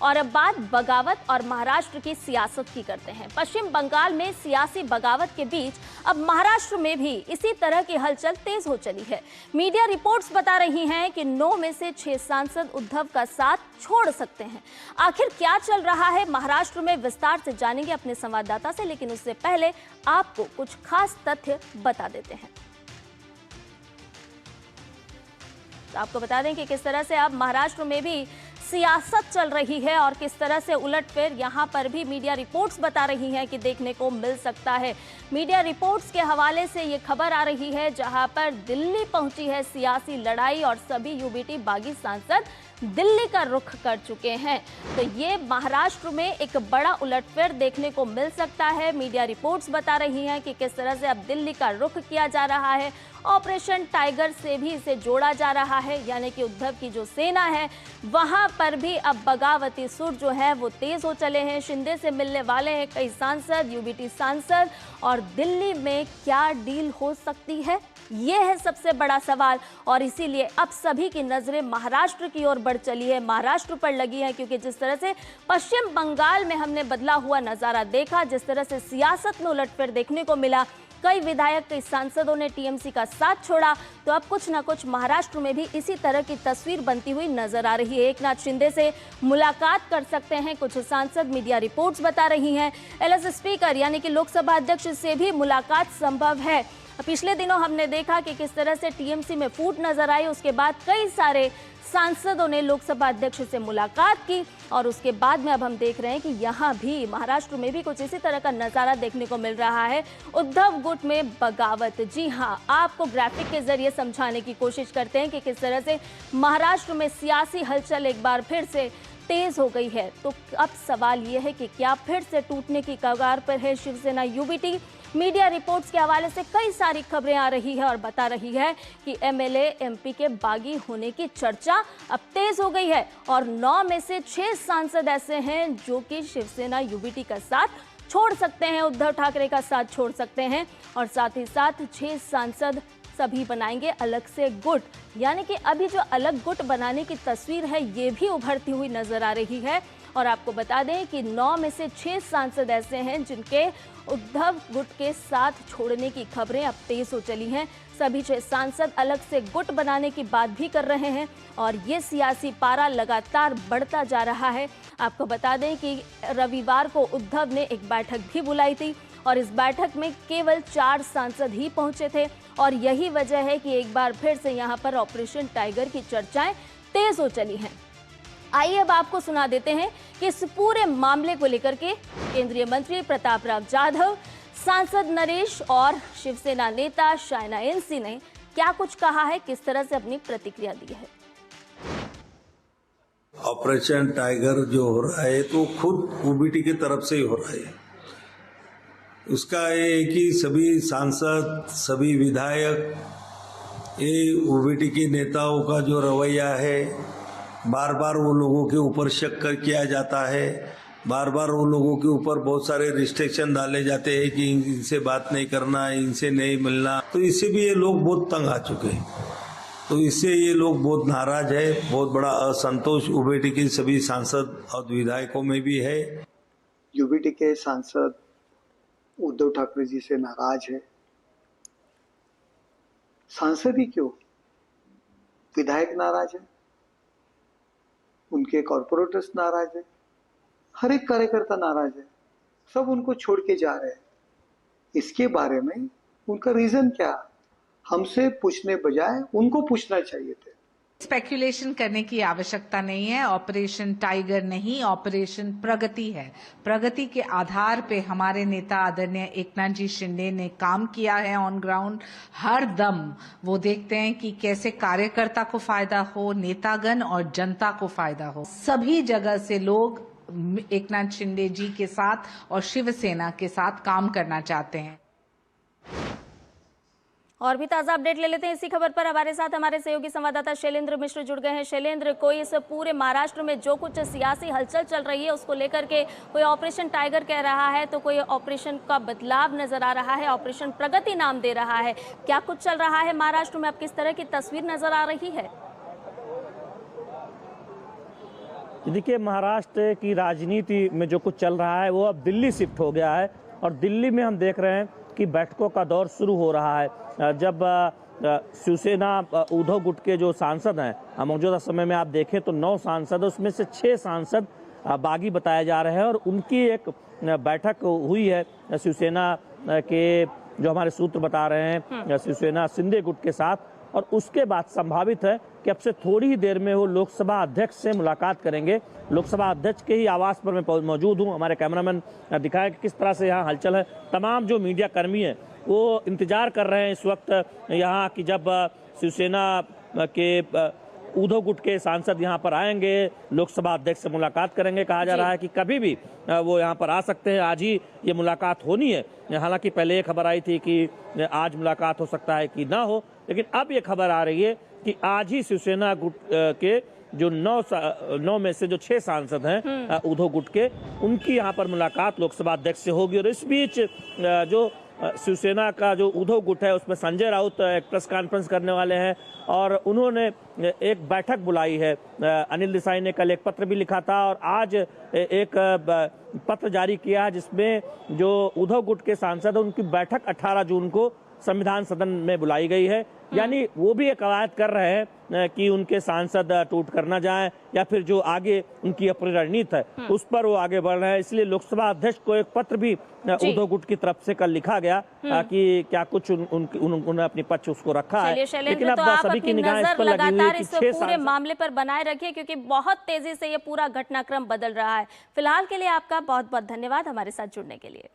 और अब बात बगावत और महाराष्ट्र की सियासत की करते हैं। पश्चिम बंगाल में सियासी बगावत के बीच अब महाराष्ट्र में भी इसी तरह की हलचल तेज हो चली है। मीडिया रिपोर्ट्स बता रही हैं कि 9 में से 6 सांसद उद्धव का साथ छोड़ सकते हैं। आखिर क्या चल रहा है महाराष्ट्र में, विस्तार से जानेंगे अपने संवाददाता से, लेकिन उससे पहले आपको कुछ खास तथ्य बता देते हैं। तो आपको बता दें कि किस तरह से अब महाराष्ट्र में भी सियासत चल रही है और किस तरह से उलटफेर यहां पर भी मीडिया रिपोर्ट्स बता रही हैं कि देखने को मिल सकता है। मीडिया रिपोर्ट्स के हवाले से ये खबर आ रही है जहां पर दिल्ली पहुंची है सियासी लड़ाई और सभी यूबीटी बागी सांसद दिल्ली का रुख कर चुके हैं। तो ये महाराष्ट्र में एक बड़ा उलटफेर देखने को मिल सकता है। मीडिया रिपोर्ट्स बता रही हैं कि किस तरह से अब दिल्ली का रुख किया जा रहा है। ऑपरेशन टाइगर से भी इसे जोड़ा जा रहा है, यानी कि उद्धव की जो सेना है वहां पर भी अब बगावती सुर जो है वो तेज हो चले हैं। शिंदे से मिलने वाले हैं कई सांसद, यूबीटी सांसद, और दिल्ली में क्या डील हो सकती है, ये है सबसे बड़ा सवाल। और इसीलिए अब सभी की नजरें महाराष्ट्र की ओर बढ़ चली है, महाराष्ट्र पर लगी है, क्योंकि जिस तरह से पश्चिम बंगाल में हमने बदला हुआ नजारा देखा, जिस तरह से सियासत में उलटफेर देखने को मिला, कई विधायक, कई सांसदों ने टीएमसी का साथ छोड़ा, तो अब कुछ ना कुछ महाराष्ट्र में भी इसी तरह की तस्वीर बनती हुई नजर आ रही है। एकनाथ शिंदे से मुलाकात कर सकते हैं कुछ सांसद, मीडिया रिपोर्ट्स बता रही हैं। एलएस स्पीकर यानी कि लोकसभा अध्यक्ष से भी मुलाकात संभव है। पिछले दिनों हमने देखा कि किस तरह से टीएमसी में फूट नजर आई, उसके बाद कई सारे सांसदों ने लोकसभा अध्यक्ष से मुलाकात की और उसके बाद में अब हम देख रहे हैं कि यहाँ भी महाराष्ट्र में भी कुछ इसी तरह का नजारा देखने को मिल रहा है। उद्धव गुट में बगावत, जी हाँ, आपको ग्राफिक के जरिए समझाने की कोशिश करते हैं कि किस तरह से महाराष्ट्र में सियासी हलचल एक बार फिर से तेज हो गई है। तो अब सवाल ये है कि क्या फिर से टूटने की कगार पर है शिवसेना यूबीटी। मीडिया रिपोर्ट्स के हवाले से कई सारी खबरें आ रही है और बता रही है कि एमएलए एमपी के बागी होने की चर्चा अब तेज हो गई है और 9 में से 6 सांसद ऐसे हैं जो कि शिवसेना यूबीटी का साथ छोड़ सकते हैं, उद्धव ठाकरे का साथ छोड़ सकते हैं, और साथ ही साथ 6 सांसद सभी बनाएंगे अलग से गुट। यानी कि अभी जो अलग गुट बनाने की तस्वीर है ये भी उभरती हुई नजर आ रही है। और आपको बता दें कि 9 में से 6 सांसद ऐसे हैं जिनके उद्धव गुट के साथ छोड़ने की खबरें अब तेज हो चली हैं। सभी 6 सांसद अलग से गुट बनाने की बात भी कर रहे हैं और ये सियासी पारा लगातार बढ़ता जा रहा है। आपको बता दें कि रविवार को उद्धव ने एक बैठक भी बुलाई थी और इस बैठक में केवल 4 सांसद ही पहुंचे थे और यही वजह है कि एक बार फिर से यहां पर ऑपरेशन टाइगर की चर्चाएं तेज हो चली हैं। आइए अब आपको सुना देते हैं कि इस पूरे मामले को लेकर के केंद्रीय मंत्री प्रताप राव जाधव, सांसद नरेश और शिवसेना नेता शायना एनसी ने क्या कुछ कहा है, किस तरह से अपनी प्रतिक्रिया दी है। ऑपरेशन टाइगर जो हो रहा है तो खुद यूबीटी की तरफ से ही हो रहा है। उसका ये है कि सभी सांसद, सभी विधायक, ये यूबीटी के नेताओं का जो रवैया है, बार बार वो लोगों के ऊपर शक किया जाता है, बार बार वो लोगों के ऊपर बहुत सारे रिस्ट्रिक्शन डाले जाते हैं कि इनसे बात नहीं करना, इनसे नहीं मिलना, तो इससे भी ये लोग बहुत तंग आ चुके हैं। तो इससे ये लोग बहुत नाराज है, बहुत बड़ा असंतोष यूबीटी के सभी सांसद और विधायकों में भी है। यूबीटी के सांसद उद्धव ठाकरे जी से नाराज है। सांसद ही क्यों, विधायक नाराज है, उनके कॉर्पोरेटर्स नाराज है, हर एक कार्यकर्ता नाराज है, सब उनको छोड़ के जा रहे हैं। इसके बारे में उनका रीजन क्या, हमसे पूछने बजाय उनको पूछना चाहिए थे। स्पेकुलेशन करने की आवश्यकता नहीं है। ऑपरेशन टाइगर नहीं, ऑपरेशन प्रगति है। प्रगति के आधार पे हमारे नेता आदरणीय एकनाथ जी शिंदे ने काम किया है ऑन ग्राउंड। हर दम वो देखते हैं कि कैसे कार्यकर्ता को फायदा हो, नेतागण और जनता को फायदा हो। सभी जगह से लोग एकनाथ शिंदे जी के साथ और शिवसेना के साथ काम करना चाहते हैं। और भी ताजा अपडेट ले लेते हैं इसी खबर पर। हमारे साथ हमारे सहयोगी संवाददाता शैलेंद्र मिश्र जुड़ गए हैं। शैलेंद्र, कोई इस पूरे महाराष्ट्र में जो कुछ सियासी हलचल चल रही है उसको लेकर के कोई ऑपरेशन टाइगर कह रहा है, तो कोई ऑपरेशन का बदलाव नजर आ रहा है, ऑपरेशन प्रगति नाम दे रहा है। क्या कुछ चल रहा है महाराष्ट्र में, अब किस तरह की तस्वीर नजर आ रही है? देखिए, महाराष्ट्र की राजनीति में जो कुछ चल रहा है वो अब दिल्ली शिफ्ट हो गया है और दिल्ली में हम देख रहे हैं कि बैठकों का दौर शुरू हो रहा है। जब शिवसेना उद्धव गुट के जो सांसद हैं, मौजूदा समय में आप देखें तो 9 सांसद, उसमें से 6 सांसद बागी बताए जा रहे हैं और उनकी एक बैठक हुई है शिवसेना के, जो हमारे सूत्र बता रहे हैं, शिवसेना शिंदे गुट के साथ, और उसके बाद संभावित है कि अब से थोड़ी ही देर में वो लोकसभा अध्यक्ष से मुलाकात करेंगे। लोकसभा अध्यक्ष के ही आवास पर मैं मौजूद हूँ। हमारे कैमरामैन दिखाया कि किस तरह से यहाँ हलचल है। तमाम जो मीडिया कर्मी हैं वो इंतजार कर रहे हैं इस वक्त यहाँ कि जब शिवसेना के उद्धव गुट के सांसद यहाँ पर आएंगे, लोकसभा अध्यक्ष से मुलाकात करेंगे। कहा जा रहा है कि कभी भी वो यहाँ पर आ सकते हैं, आज ही ये मुलाकात होनी है। हालांकि पहले ये खबर आई थी कि आज मुलाकात हो सकता है कि ना हो, लेकिन अब ये खबर आ रही है कि आज ही शिवसेना गुट के जो 9 में से जो 6 सांसद हैं उद्धव गुट के, उनकी यहाँ पर मुलाकात लोकसभा अध्यक्ष से होगी। और इस बीच जो शिवसेना का जो उद्धव गुट है उसमें संजय राउत एक प्रेस कॉन्फ्रेंस करने वाले हैं और उन्होंने एक बैठक बुलाई है। अनिल देसाई ने कल एक पत्र भी लिखा था और आज एक पत्र जारी किया जिसमें जो उद्धव गुट के सांसद उनकी बैठक 18 जून को संविधान सदन में बुलाई गई है। यानी वो भी एक कवायद कर रहे हैं कि उनके सांसद टूट कर न जाएं या फिर जो आगे उनकी अपनी रणनीति है उस पर वो आगे बढ़ रहे हैं। इसलिए लोकसभा अध्यक्ष को एक पत्र भी उद्धव गुट की तरफ से कल लिखा गया कि क्या कुछ उन्होंने अपनी पक्ष उसको रखा है। लेकिन अब सभी की निगाह इस पर लगी हुई है कि पूरे मामले पर बनाए रखिए, क्योंकि बहुत तेजी से ये पूरा घटनाक्रम बदल रहा है। फिलहाल के लिए आपका बहुत बहुत धन्यवाद हमारे साथ जुड़ने के लिए।